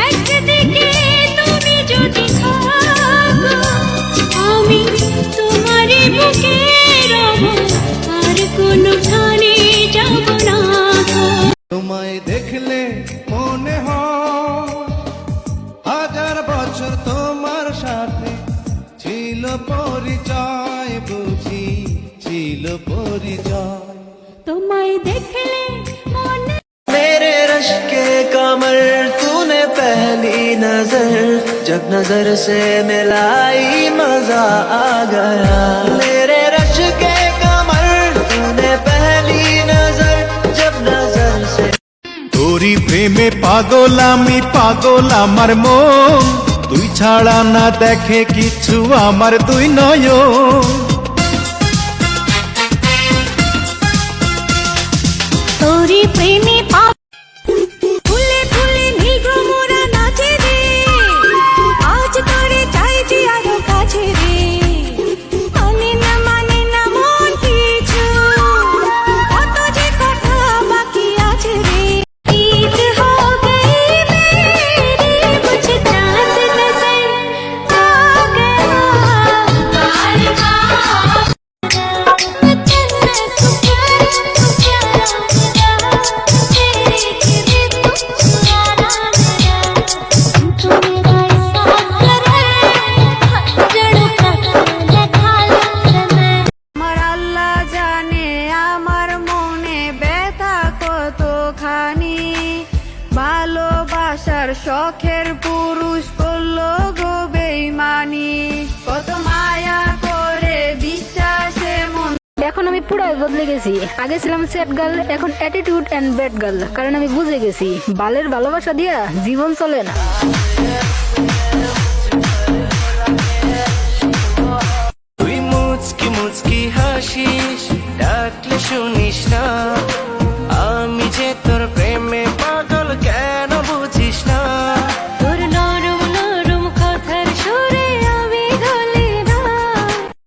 একদিকে তুমি যদি থাকো আমি তোমারই বুকে রব আর কোনোখানে যাব না তোমায় দেখলে মনে হয় হাজার বছর তোমার সাথে ছিল পরিচয় বুঝি ছিল পরিচয় তোমায় দেখলে মনে मेरे रश के कमर तूने पहली नजर जब नजर से मिलाई मजा आ गया मेरे रश के कमर तूने पहली नजर जब नजर से তোরি প্রেমে পাগল আমি পাগল আমার মন তুই ছাড়া না দেখে কিছু আমার দুই নয়ন তোরি প্রেমে ফুলে ফুলে নীলভ্রমরা নাচে রে আজ তোরে চাইছি আরো কাছে রে মানে না মন কিছু কত যে কথা বাকি আছে রে ঈদ হো গই মেরি মুঝে চাঁদ নজর আ গয়া बार আমার আল্লাহ জানে আমার মনে ব্যথা কতখানি ভালোবাসার শখের পুরুষ করলো গো বেঈমানি কত মায়া করে বিশ্বাসে মন এখন আমি পুরাই বদলে গেছি। আগে ছিলাম স্যাড গার্ল, এখন অ্যাটিটিউড এন্ড ব্যাড গার্ল। কারণ আমি বুঝে গেছি বালের ভালোবাসা দিয়া জীবন চলে না। তুই মুচকি মুচকি হাসিস ডাকলে শুনিস না